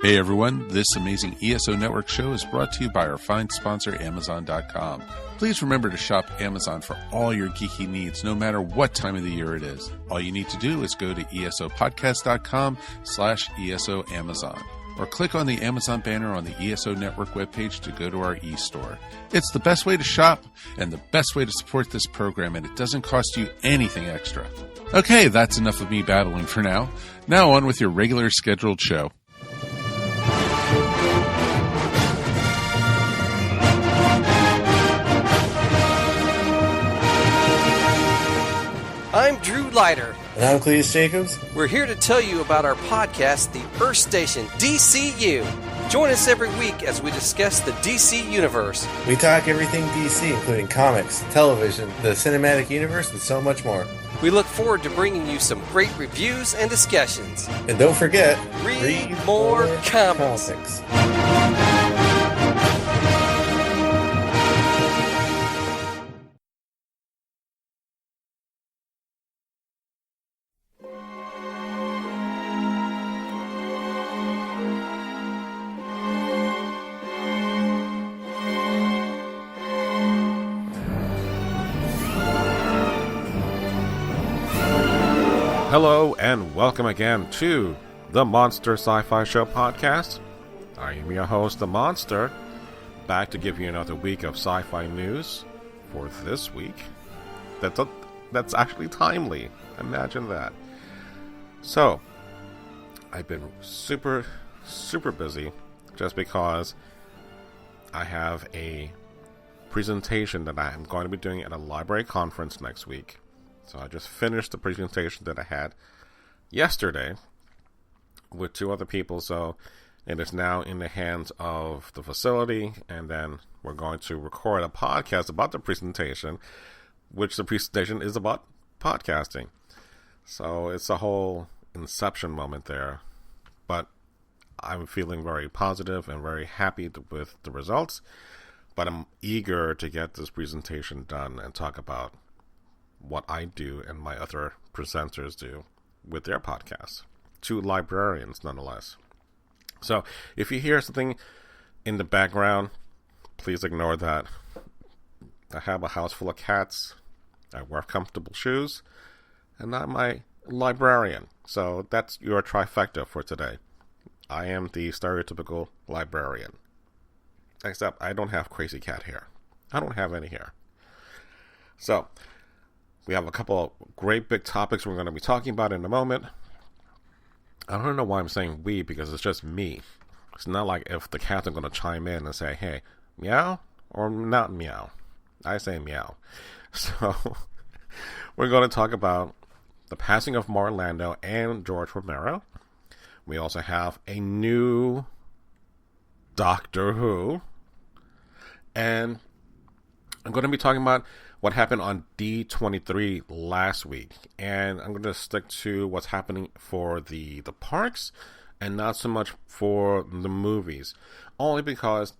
Hey everyone, this amazing ESO Network show is brought to you by our fine sponsor, Amazon.com. Please remember to shop Amazon for all your geeky needs, no matter what time of the year it is. All you need to do is go to esopodcast.com/ESO Amazon, or click on the Amazon banner on the ESO Network webpage to go to our e-store. It's the best way to shop and the best way to support this program, and it doesn't cost you anything extra. Okay, that's enough of me babbling for now. Now on with your regular scheduled show. I'm Drew Leiter. And I'm Cletus Jacobs. We're here to tell you about our podcast, The Earth Station, DCU. Join us every week as we discuss the DC Universe. We talk everything DC, including comics, television, the cinematic universe, and so much more. We look forward to bringing you some great reviews and discussions. And don't forget, read more comics. Hello and welcome again to the Monster Sci-Fi Show podcast. I am your host, The Monster, back to give you another week of sci-fi news for this week. That's actually timely. Imagine that. So, I've been super busy just because I have a presentation that I am going to be doing at a library conference next week. So I just finished the presentation that I had yesterday with two other people. So it is now in the hands of the facility. And then we're going to record a podcast about the presentation, which the presentation is about podcasting. So it's a whole inception moment there. But I'm feeling very positive and very happy with the results. But I'm eager to get this presentation done and talk about what I do and my other presenters do with their podcasts. Two librarians, nonetheless. So, if you hear something in the background, please ignore that. I have a house full of cats. I wear comfortable shoes. And I'm a librarian. So, that's your trifecta for today. I am the stereotypical librarian. Except, I don't have crazy cat hair. I don't have any hair. So, we have a couple of great big topics we're going to be talking about in a moment. I don't know why I'm saying we, because it's just me. It's not like if the cats are going to chime in and say, hey, meow or not meow. I say meow. So, we're going to talk about the passing of Landau and George Romero. We also have a new Doctor Who. And I'm going to be talking about what happened on D23 last week. And I'm going to stick to what's happening for the parks and not so much for the movies. Only because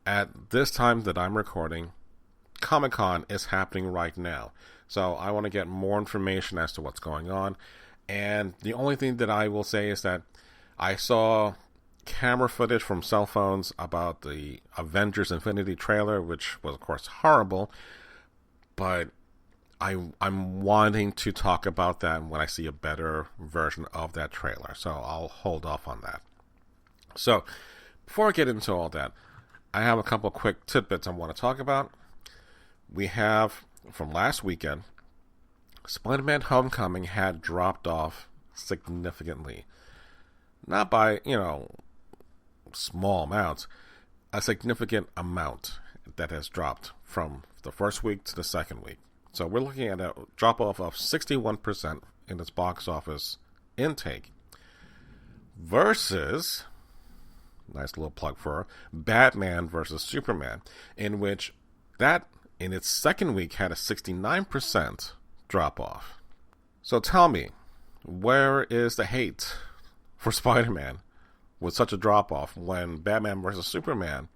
at this time that I'm recording, Comic-Con is happening right now. So I want to get more information as to what's going on. And the only thing that I will say is that I saw camera footage from cell phones about the Avengers Infinity trailer, which was, of course, horrible. But I'm wanting to talk about that when I see a better version of that trailer. So I'll hold off on that. So before I get into all that, I have a couple quick tidbits I want to talk about. We have, from last weekend, Spider-Man Homecoming had dropped off significantly. Not by, small amounts. A significant amount that has dropped from the first week to the second week. So we're looking at a drop-off of 61% in its box office intake versus, nice little plug for Batman versus Superman, in which that, in its second week, had a 69% drop-off. So tell me, where is the hate for Spider-Man with such a drop-off when Batman versus Superman,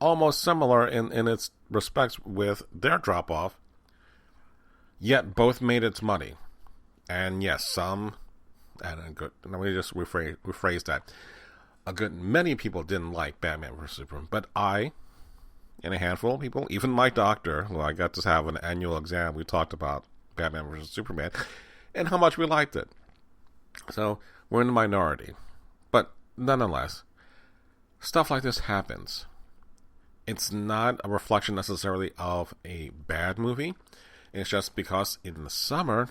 almost similar in its respects with their drop-off, yet both made its money? And yes, let me just rephrase that. a good many people didn't like Batman vs. Superman, but I, and a handful of people, even my doctor, who I got to have an annual exam, we talked about Batman vs. Superman and how much we liked it. So we're in the minority. But nonetheless, stuff like this happens. It's not a reflection necessarily of a bad movie. It's just because in the summer,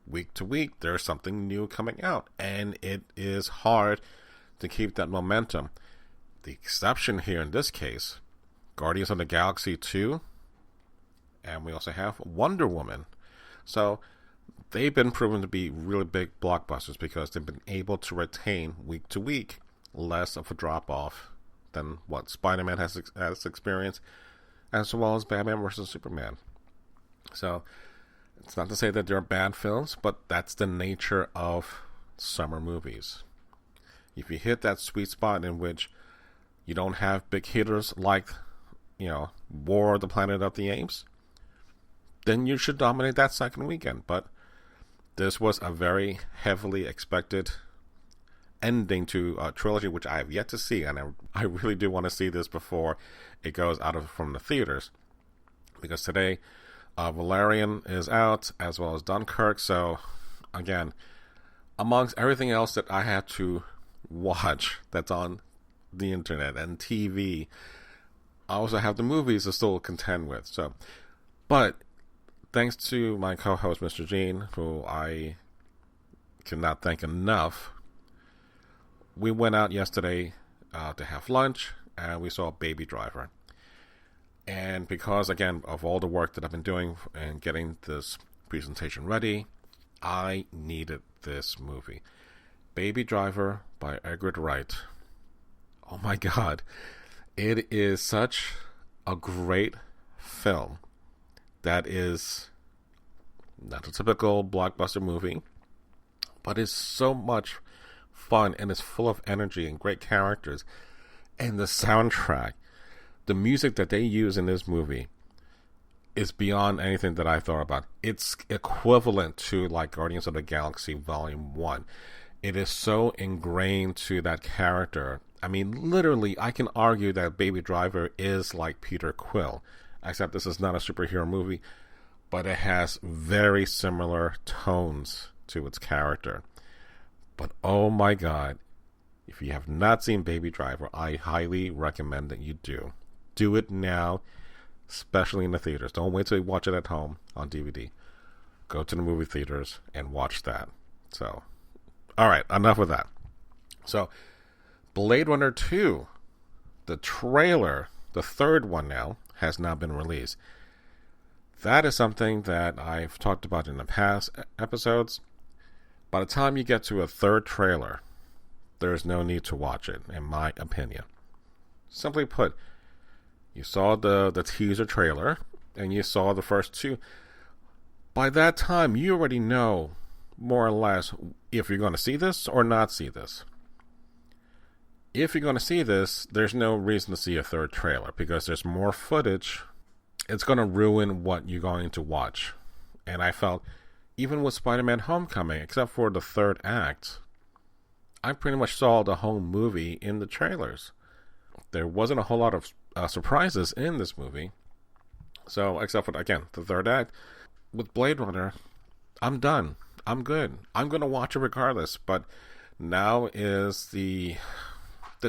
week to week, there's something new coming out. And it is hard to keep that momentum. The exception here in this case, Guardians of the Galaxy 2, and we also have Wonder Woman. So they've been proven to be really big blockbusters because they've been able to retain week to week less of a drop-off than what Spider-Man has experienced, as well as Batman vs. Superman. So it's not to say that they're bad films, but that's the nature of summer movies. If you hit that sweet spot in which you don't have big hitters like, War of the Planet of the Apes, then you should dominate that second weekend. But this was a very heavily expected ending to a trilogy, which I have yet to see, and I really do want to see this before it goes from the theaters. Because today, Valerian is out, as well as Dunkirk, so, again, amongst everything else that I had to watch that's on the internet and TV, I also have the movies to still contend with. So, but thanks to my co-host Mr. Gene, who I cannot thank enough, we went out yesterday to have lunch, and we saw Baby Driver. And because, again, of all the work that I've been doing and getting this presentation ready, I needed this movie. Baby Driver by Edgar Wright. Oh my God. It is such a great film that is not a typical blockbuster movie, but is so much fun and is full of energy and great characters. And the soundtrack, the music that they use in this movie is beyond anything that I thought about. It's equivalent to like Guardians of the Galaxy Volume 1. It is so ingrained to that character. I mean, literally, I can argue that Baby Driver is like Peter Quill, except this is not a superhero movie, but it has very similar tones to its character. But oh my God, if you have not seen Baby Driver, I highly recommend that you do. Do it now, especially in the theaters. Don't wait till you watch it at home on DVD. Go to the movie theaters and watch that. So, all right, enough of that. So, Blade Runner 2, the trailer, the third one now, has now been released. That is something that I've talked about in the past episodes. By the time you get to a third trailer, there's no need to watch it, in my opinion. Simply put, you saw the teaser trailer, and you saw the first two. By that time, you already know, more or less, if you're going to see this or not see this. If you're going to see this, there's no reason to see a third trailer, because there's more footage. It's going to ruin what you're going to watch. And I felt, even with Spider-Man Homecoming, except for the third act, I pretty much saw the whole movie in the trailers. There wasn't a whole lot of surprises in this movie. So, except for, again, the third act. With Blade Runner, I'm done. I'm good. I'm going to watch it regardless. But now is the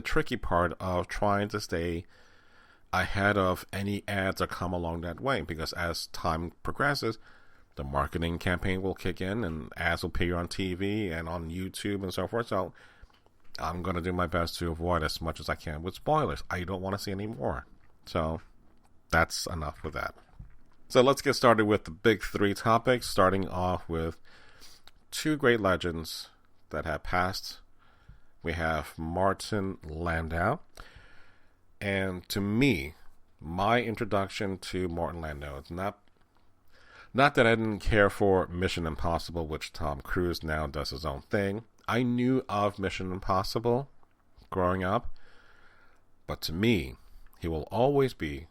tricky part of trying to stay ahead of any ads that come along that way. Because as time progresses, the marketing campaign will kick in and ads will appear on TV and on YouTube and so forth. So I'm going to do my best to avoid as much as I can with spoilers. I don't want to see any more. So that's enough with that. So let's get started with the big three topics, starting off with two great legends that have passed. We have Martin Landau. And to me, my introduction to Martin Landau is not that I didn't care for Mission Impossible, which Tom Cruise now does his own thing. I knew of Mission Impossible growing up. But to me, he will always be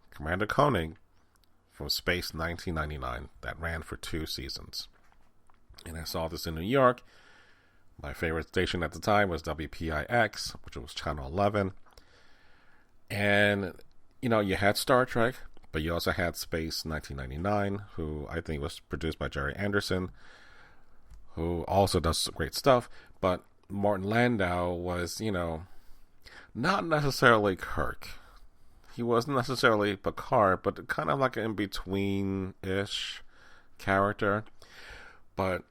Commander Koenig from Space 1999 that ran for 2 seasons. And I saw this in New York My favorite station at the time was WPIX, which was Channel 11. And, you had Star Trek, but you also had Space 1999, who I think was produced by Jerry Anderson, who also does great stuff. But Martin Landau was, not necessarily Kirk. He wasn't necessarily Picard, but kind of like an in-between-ish character. But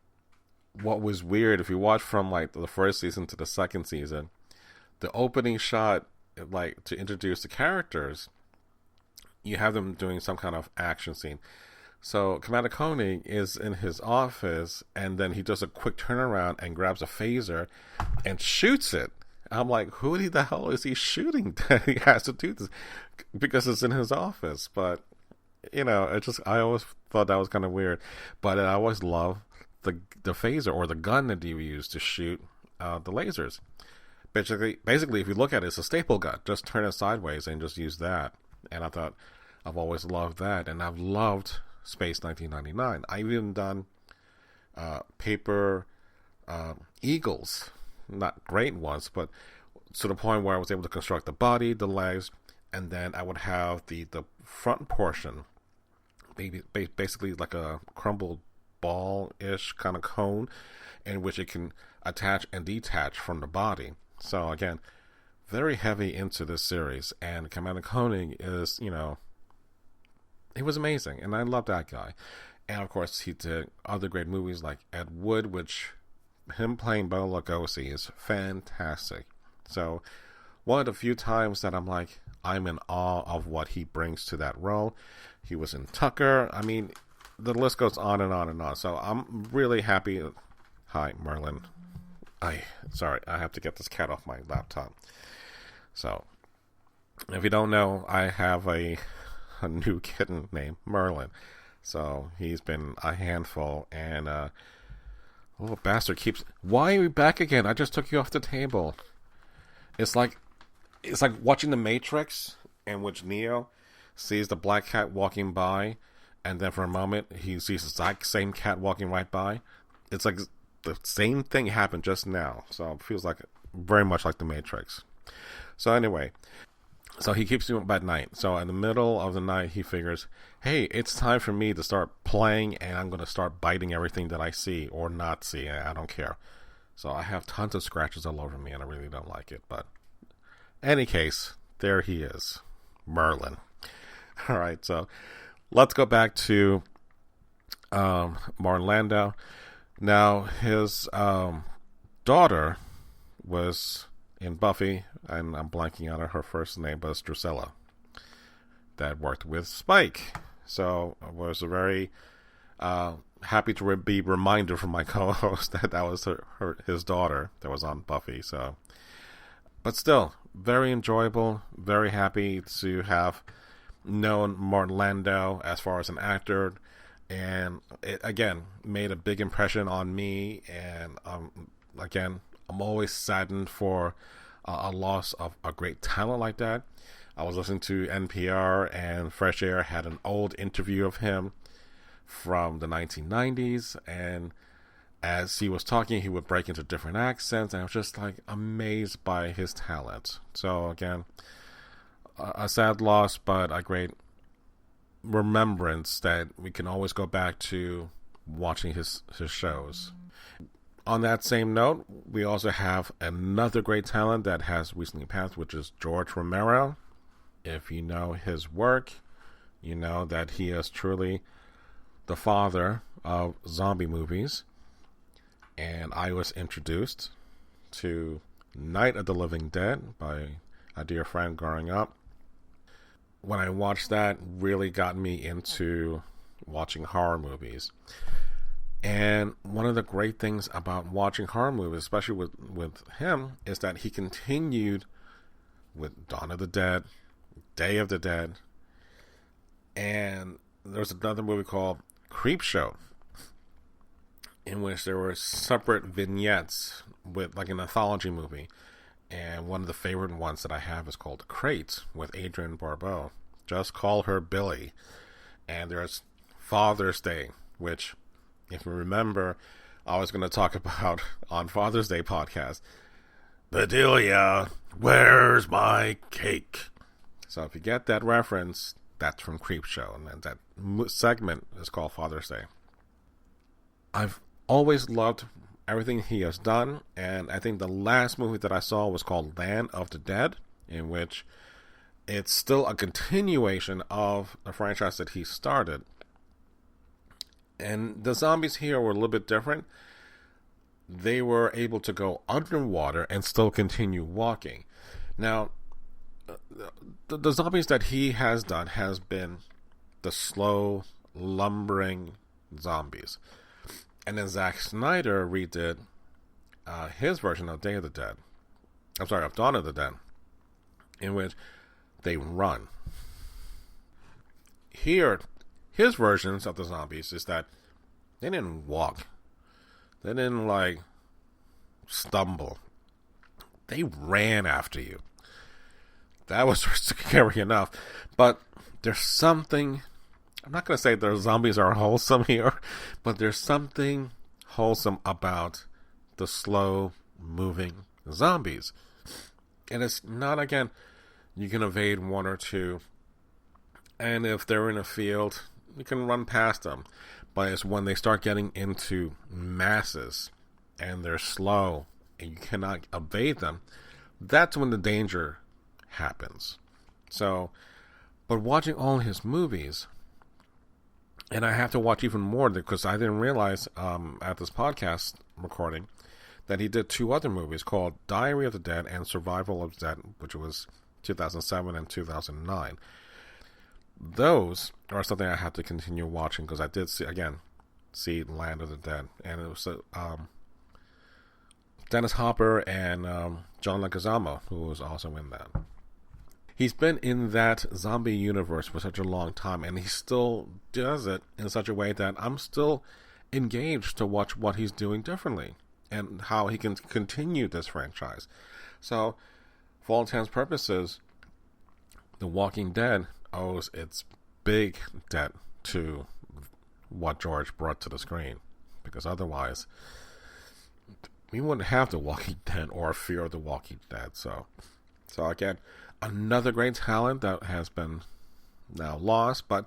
what was weird, if you watch from like the first season to the second season, the opening shot, like to introduce the characters, you have them doing some kind of action scene. So Commander Koenig is in his office, and then he does a quick turnaround and grabs a phaser and shoots it. I'm like, who the hell is he shooting that he has to do this? Because it's in his office. But, I always thought that was kind of weird. But I always love the phaser or the gun that you use to shoot the lasers. Basically, if you look at it, it's a staple gun. Just turn it sideways and just use that. And I thought, I've always loved that. And I've loved Space 1999. I've even done paper eagles. Not great ones, but to the point where I was able to construct the body, the legs, and then I would have the front portion, basically like a crumbled ball-ish kind of cone, in which it can attach and detach from the body. So again, very heavy into this series, and Commander Koenig is, he was amazing, and I love that guy. And of course, he did other great movies like Ed Wood, which him playing Bela Lugosi is fantastic. So one of the few times that I'm in awe of what he brings to that role. He was in Tucker. I mean, the list goes on and on and on. So I'm really happy. Hi, Merlin. Sorry, I have to get this cat off my laptop. So if you don't know, I have a new kitten named Merlin. So he's been a handful, and little bastard keeps. Why are you back again? I just took you off the table. It's like watching The Matrix, in which Neo sees the black cat walking by, and then for a moment he sees the exact same cat walking right by. It's like the same thing happened just now. So it feels like very much like The Matrix. So anyway, so he keeps doing it at night. So in the middle of the night, he figures, hey, it's time for me to start playing, and I'm going to start biting everything that I see or not see. I don't care. So I have tons of scratches all over me, and I really don't like it. But in any case, there he is, Merlin. All right, so let's go back to Martin Landau. Now, his daughter was in Buffy, and I'm blanking on her first name, but it's Drusilla, that worked with Spike. So I was very happy to be reminded from my co-host that was his daughter that was on Buffy. So, but still, very enjoyable, very happy to have known Martin Landau as far as an actor, and it again made a big impression on me. And again, I'm always saddened for a loss of a great talent like that. I was listening to NPR, and Fresh Air had an old interview of him from the 1990s, and as he was talking, he would break into different accents, and I was just like amazed by his talent. So again, a sad loss, but a great remembrance that we can always go back to watching his shows. On that same note, we also have another great talent that has recently passed, which is George Romero. If you know his work, you know that he is truly the father of zombie movies. And I was introduced to Night of the Living Dead by a dear friend growing up. When I watched that, really got me into watching horror movies. And one of the great things about watching horror movies, especially with him, is that he continued with Dawn of the Dead, Day of the Dead, and there's another movie called Creepshow, in which there were separate vignettes with like an anthology movie. And one of the favorite ones that I have is called Crate with Adrienne Barbeau. Just call her Billy. And there's Father's Day, which, if you remember, I was going to talk about on Father's Day podcast, Bedelia, where's my cake? So if you get that reference, that's from Creepshow, and that segment is called Father's Day. I've always loved everything he has done, and I think the last movie that I saw was called Land of the Dead, in which it's still a continuation of the franchise that he started. And the zombies here were a little bit different. They were able to go underwater and still continue walking. Now, the zombies that he has done has been the slow, lumbering zombies. And then Zack Snyder redid his version of Day of the Dead. I'm sorry, of Dawn of the Dead, in which they run. Here, his versions of the zombies is that they didn't walk. They didn't, stumble. They ran after you. That was scary enough. But there's something... I'm not going to say the zombies are wholesome here, but there's something wholesome about the slow-moving zombies. And it's not, again, you can evade one or two, and if they're in a field, you can run past them. But it's when they start getting into masses, and they're slow, and you cannot evade them, that's when the danger happens. So, but watching all his movies, and I have to watch even more because I didn't realize at this podcast recording that he did two other movies called Diary of the Dead and Survival of the Dead, which was 2007 and 2009. Those are something I have to continue watching because I did see Land of the Dead, and it was Dennis Hopper and John Leguizamo, who was also in that. He's been in that zombie universe for such a long time, and he still does it in such a way that I'm still engaged to watch what he's doing differently and how he can continue this franchise. So, for all intents and purposes, The Walking Dead owes its big debt to what George brought to the screen, because otherwise we wouldn't have The Walking Dead or Fear of the Walking Dead. So again, another great talent that has been now lost, but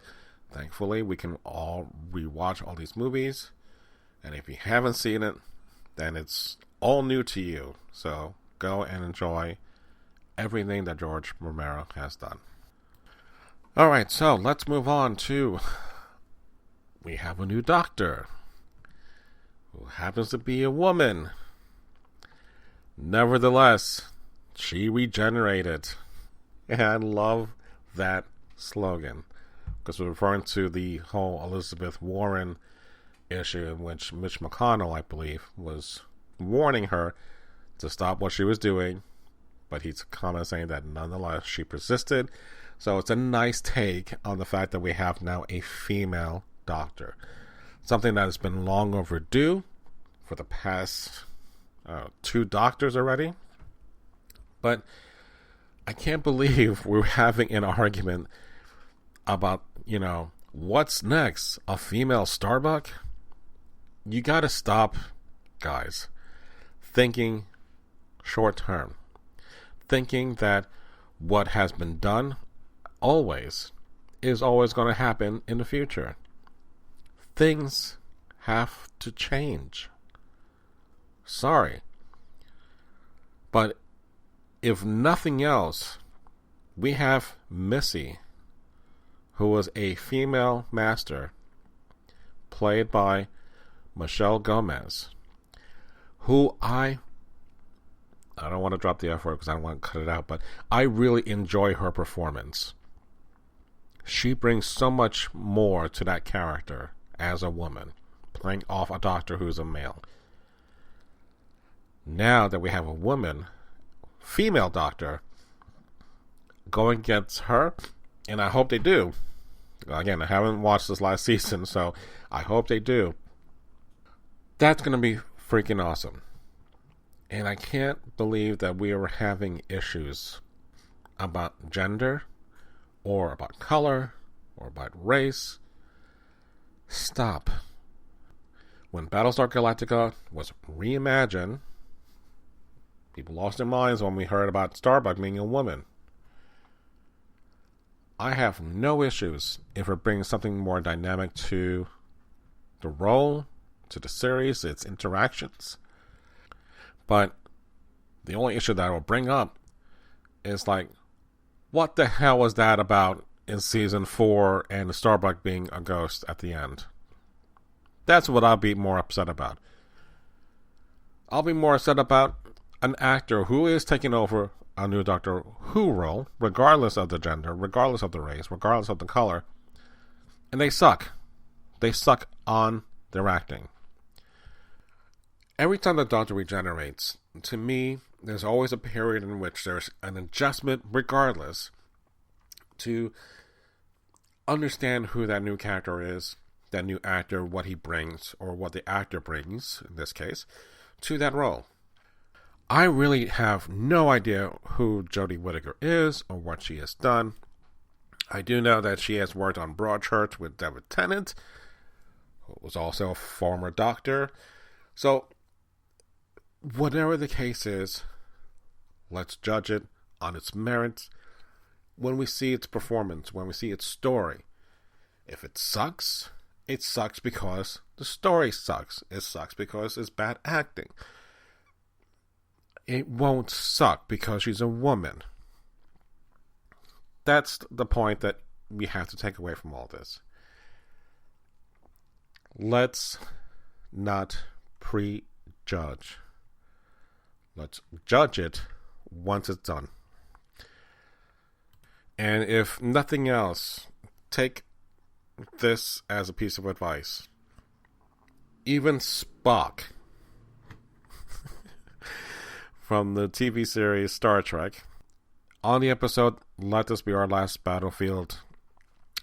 thankfully we can all rewatch all these movies, and if you haven't seen it, then it's all new to you. So go and enjoy everything that George Romero has done. Alright, so let's move on to... We have a new doctor who happens to be a woman. Nevertheless, she regenerated. And I love that slogan because we're referring to the whole Elizabeth Warren issue in which Mitch McConnell, I believe, was warning her to stop what she was doing, but he's kind of saying that nonetheless she persisted. So it's a nice take on the fact that we have now a female doctor, something that has been long overdue for the past 2 doctors already. But I can't believe we're having an argument about, what's next? A female Starbuck? You gotta stop, guys, thinking short term. Thinking that what has been done always is always going to happen in the future. Things have to change. Sorry. But if nothing else, we have Missy, who was a female master, played by Michelle Gomez, who I don't want to drop the F word because I don't want to cut it out, but I really enjoy her performance. She brings so much more to that character as a woman, playing off a doctor who's a male. Now that we have a woman, female doctor, going against her, and I hope they do. Again, I haven't watched this last season, so I hope they do. That's going to be freaking awesome. And I can't believe that we are having issues about gender, or about color, or about race. Stop. When Battlestar Galactica was reimagined, people lost their minds when we heard about Starbuck being a woman. I have no issues if it brings something more dynamic to the role, to the series, its interactions. But the only issue that I will bring up is like, what the hell was that about in season 4 and Starbuck being a ghost at the end? That's what I'll be more upset about. I'll be more upset about an actor who is taking over a new Doctor Who role, regardless of the gender, regardless of the race, regardless of the color, and they suck. They suck on their acting. Every time the Doctor regenerates, to me, there's always a period in which there's an adjustment, regardless, to understand who that new character is, that new actor, what he brings, or what the actor brings, in this case, to that role. I really have no idea who Jodie Whittaker is or what she has done. I do know that she has worked on Broadchurch with David Tennant, who was also a former Doctor. So, whatever the case is, let's judge it on its merits when we see its performance, when we see its story. If it sucks because the story sucks. It sucks because it's bad acting. It won't suck because she's a woman. That's the point that we have to take away from all this. Let's not prejudge. Let's judge it once it's done. And if nothing else, take this as a piece of advice. Even Spock from the TV series Star Trek, on the episode Let This Be Our Last Battlefield,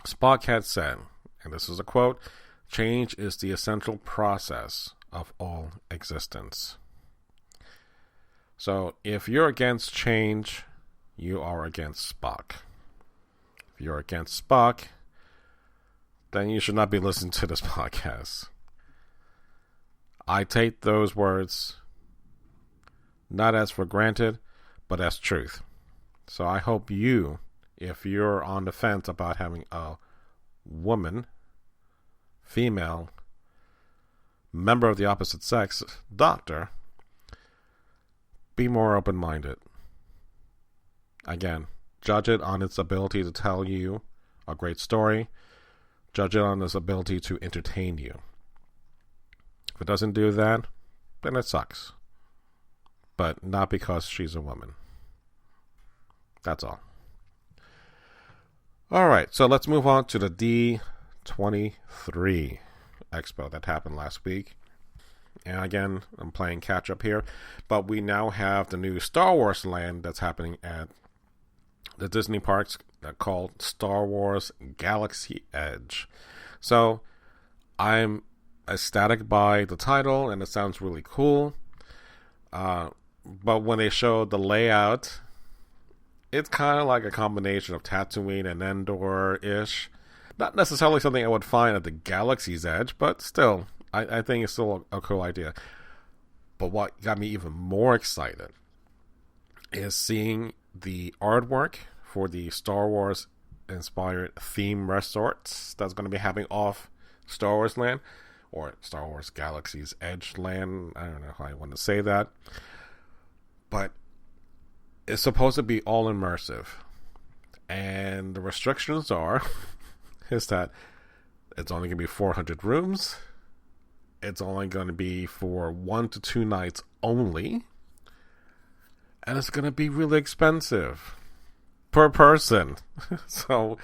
Spock had said, and this is a quote, "Change is the essential process of all existence." So if you're against change, you are against Spock. If you're against Spock, then you should not be listening to this podcast. I take those words not as for granted, but as truth. So I hope you, if you're on the fence about having a woman, female, member of the opposite sex, doctor, be more open-minded. Again, judge it on its ability to tell you a great story. Judge it on its ability to entertain you. If it doesn't do that, then it sucks. But not because she's a woman. That's all. Alright, so let's move on to the D23 Expo that happened last week. And again, I'm playing catch up here. But we now have the new Star Wars land that's happening at the Disney parks called Star Wars Galaxy Edge. So I'm ecstatic by the title and it sounds really cool. But when they showed the layout, it's kind of like a combination of Tatooine and Endor-ish. Not necessarily something I would find at the Galaxy's Edge, but still, I think it's still a cool idea. But what got me even more excited is seeing the artwork for the Star Wars inspired theme resorts that's going to be happening off Star Wars Land, or Star Wars Galaxy's Edge Land. I don't know how I want to say that. But it's supposed to be all immersive. And the restrictions are is that it's only going to be 400 rooms. It's only going to be for 1 to 2 nights only. And it's going to be really expensive per person. So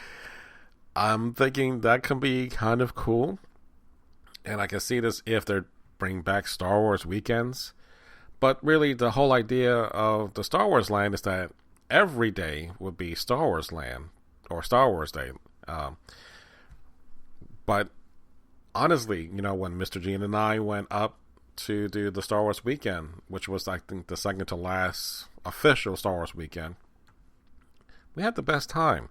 I'm thinking that can be kind of cool. And I can see this if they bring back Star Wars weekends. But really, the whole idea of the Star Wars land is that every day would be Star Wars land or Star Wars Day. But honestly, you know, when Mr. Gene and I went up to do the Star Wars weekend, which was, I think, the second to last official Star Wars weekend, we had the best time.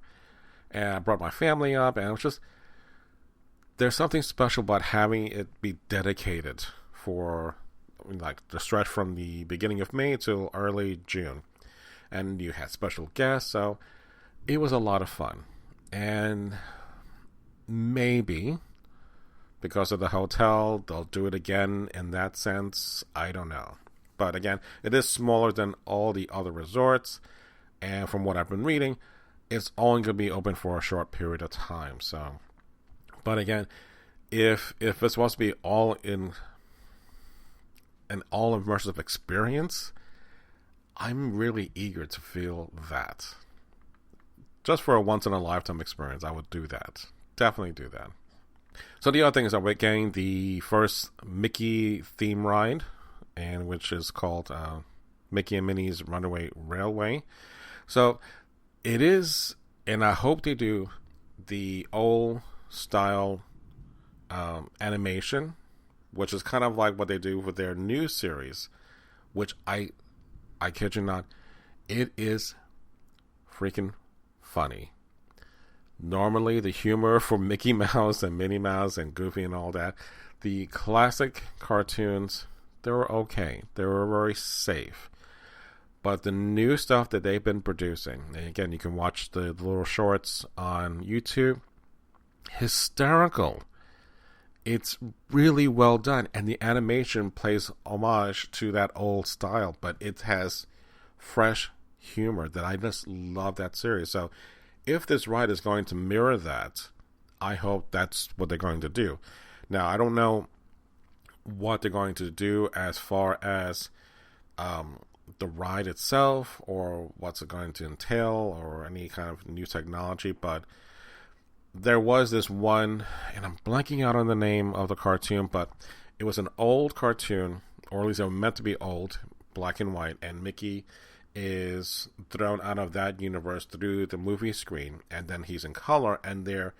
And I brought my family up, and it was just, there's something special about having it be dedicated for like the stretch from the beginning of May till early June. And you had special guests, so it was a lot of fun. And maybe because of the hotel, they'll do it again in that sense. I don't know. But again, it is smaller than all the other resorts. And from what I've been reading, it's only going to be open for a short period of time. So, but again, if it's supposed to be an all immersive experience, I'm really eager to feel that. Just for a once-in-a-lifetime experience, I would do that. Definitely do that. So the other thing is that we're getting the first Mickey theme ride, and which is called Mickey and Minnie's Runaway Railway. So it is, and I hope they do the old style animation, which is kind of like what they do with their new series, which I kid you not, it is freaking funny. Normally, the humor for Mickey Mouse and Minnie Mouse and Goofy and all that, the classic cartoons, they were okay. They were very safe. But the new stuff that they've been producing, and again, you can watch the little shorts on YouTube, hysterical. It's really well done, and the animation plays homage to that old style, but it has fresh humor that I just love that series. So if this ride is going to mirror that, I hope that's what they're going to do. Now, I don't know what they're going to do as far as the ride itself, or what's it going to entail, or any kind of new technology, but there was this one, and I'm blanking out on the name of the cartoon, but it was an old cartoon, or at least it was meant to be old, black and white, and Mickey is thrown out of that universe through the movie screen, and then he's in color, and they're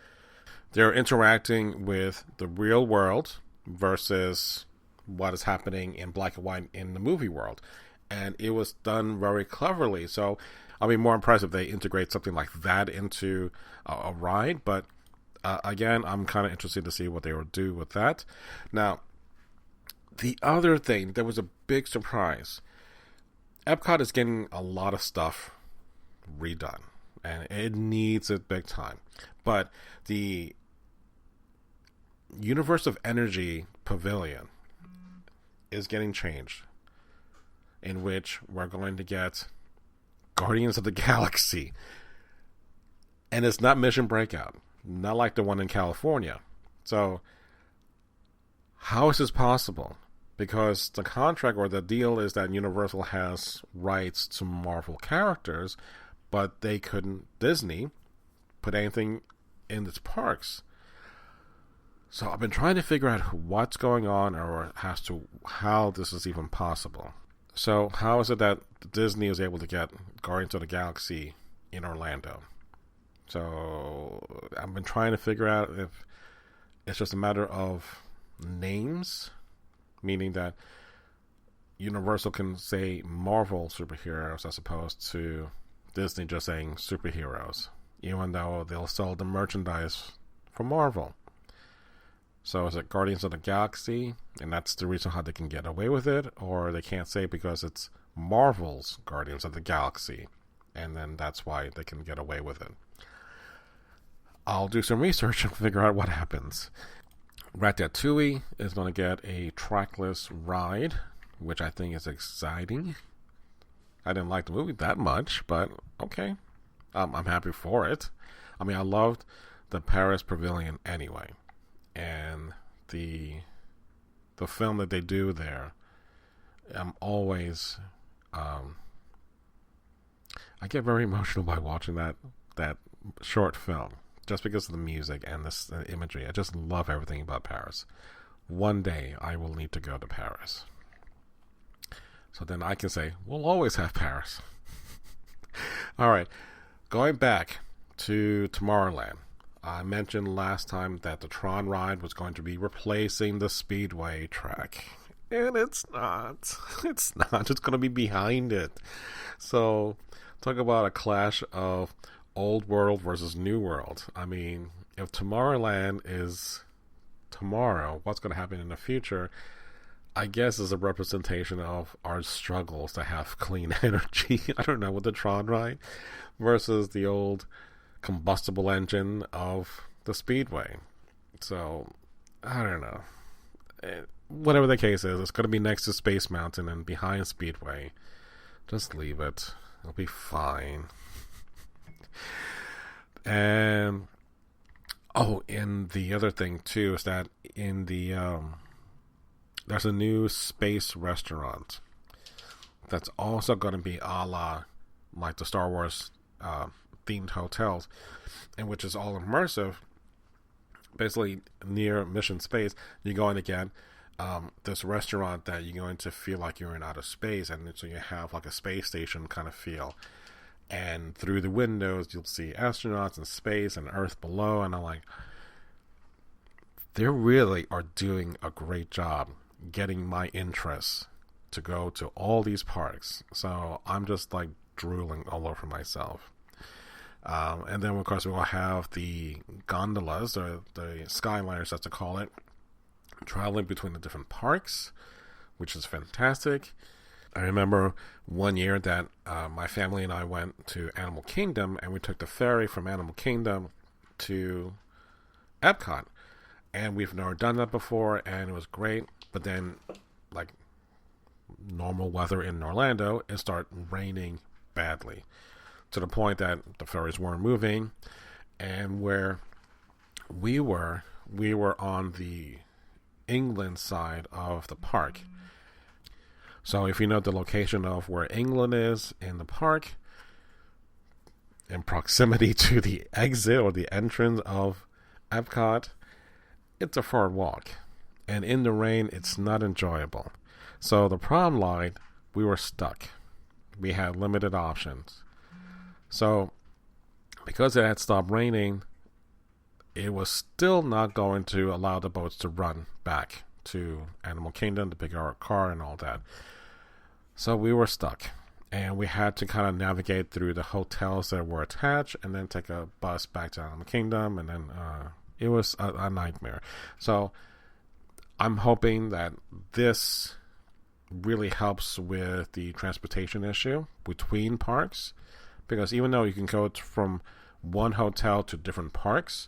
interacting with the real world versus what is happening in black and white in the movie world. And it was done very cleverly. So I'll be more impressed if they integrate something like that into a ride. But again, I'm kind of interested to see what they will do with that. Now, the other thing, there was a big surprise. Epcot is getting a lot of stuff redone, and it needs it big time. But the Universe of Energy Pavilion is getting changed, in which we're going to get Guardians of the Galaxy. And it's not Mission Breakout, not like the one in California. So how is this possible? Because the contract or the deal is that Universal has rights to Marvel characters, but they couldn't, Disney, put anything in its parks. So I've been trying to figure out what's going on, or as to how this is even possible. So how is it that Disney is able to get Guardians of the Galaxy in Orlando? So I've been trying to figure out if it's just a matter of names, meaning that Universal can say Marvel superheroes as opposed to Disney just saying superheroes, even though they'll sell the merchandise for Marvel. So is it Guardians of the Galaxy, and that's the reason how they can get away with it, or they can't say because it's Marvel's Guardians of the Galaxy, and then that's why they can get away with it. I'll do some research and figure out what happens. Ratatouille is going to get a trackless ride, which I think is exciting. I didn't like the movie that much, but okay. I'm happy for it. I mean, I loved the Paris Pavilion anyway. And the film that they do there, I'm always... I get very emotional by watching that short film. Just because of the music and the imagery. I just love everything about Paris. One day, I will need to go to Paris. So then I can say, we'll always have Paris. All right. Going back to Tomorrowland. I mentioned last time that the Tron ride was going to be replacing the Speedway track. And it's not. It's not. It's going to be behind it. So, talk about a clash of Old World versus New World. I mean, if Tomorrowland is tomorrow, what's going to happen in the future, I guess is a representation of our struggles to have clean energy. I don't know, with the Tron ride versus the old combustible engine of the Speedway. So, I don't know. Whatever the case is, it's going to be next to Space Mountain and behind Speedway. Just leave it. It'll be fine. And and the other thing too is that in the there's a new space restaurant that's also going to be a la like the Star Wars themed hotels, and which is all immersive. Basically, near Mission Space, you're going to get this restaurant that you're going to feel like you're in outer space, and so you have like a space station kind of feel. And through the windows, you'll see astronauts in space and Earth below. And I'm like, they really are doing a great job getting my interest to go to all these parks. So I'm just like drooling all over myself. And then, of course, we will have the gondolas, or the Skyliners, as to call it, traveling between the different parks, which is fantastic. I remember one year that my family and I went to Animal Kingdom, and we took the ferry from Animal Kingdom to Epcot. And we've never done that before, and it was great. But then, like normal weather in Orlando, it started raining badly, to the point that the ferries weren't moving. And where we were on the England side of the park. So if you know the location of where England is in the park, in proximity to the exit or the entrance of Epcot, it's a far walk. And in the rain, it's not enjoyable. So the problem lied, we were stuck. We had limited options. So because it had stopped raining, it was still not going to allow the boats to run back to Animal Kingdom to pick our car and all that. So we were stuck, and we had to kind of navigate through the hotels that were attached and then take a bus back to Animal Kingdom, and then it was a nightmare. So I'm hoping that this really helps with the transportation issue between parks, because even though you can go from one hotel to different parks,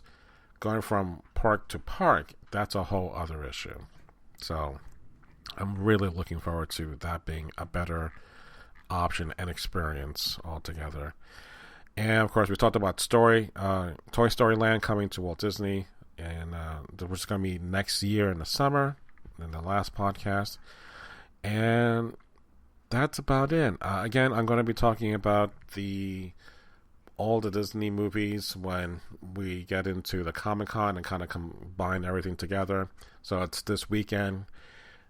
going from park to park, that's a whole other issue. So I'm really looking forward to that being a better option and experience altogether. And of course, we talked about Toy Story Land coming to Walt Disney, and which is going to be next year in the summer, in the last podcast. And that's about it. Again, I'm going to be talking about all the Disney movies when we get into the Comic-Con and kind of combine everything together. So it's this weekend.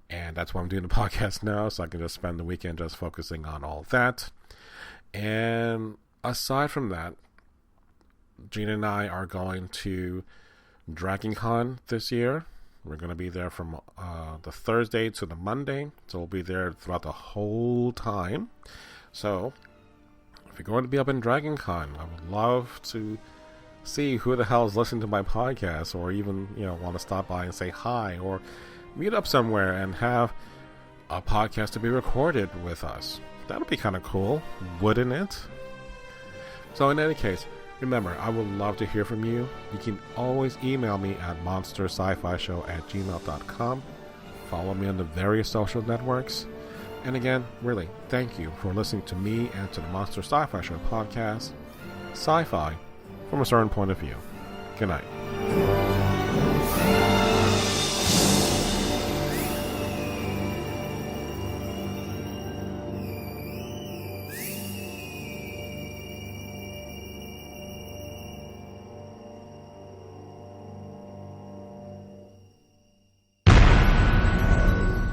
And that's why I'm doing the podcast now, so I can just spend the weekend just focusing on all that. And aside from that, Gina and I are going to Dragon Con this year. We're going to be there from the Thursday to the Monday, so we'll be there throughout the whole time. So if you're going to be up in Dragon Con, I would love to see who the hell is listening to my podcast, or even want to stop by and say hi, or meet up somewhere and have a podcast to be recorded with us. That would be kind of cool, wouldn't it? So in any case, remember, I would love to hear from you. You can always email me at monsterscifishow@gmail.com. Follow me on the various social networks. And again, really, thank you for listening to me and to the Monster Sci-Fi Show podcast. Sci-fi from a certain point of view. Good night.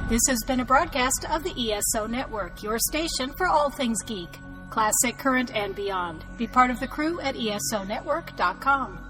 This has been a broadcast of the ESO Network, your station for all things geek, classic, current, and beyond. Be part of the crew at ESONetwork.com.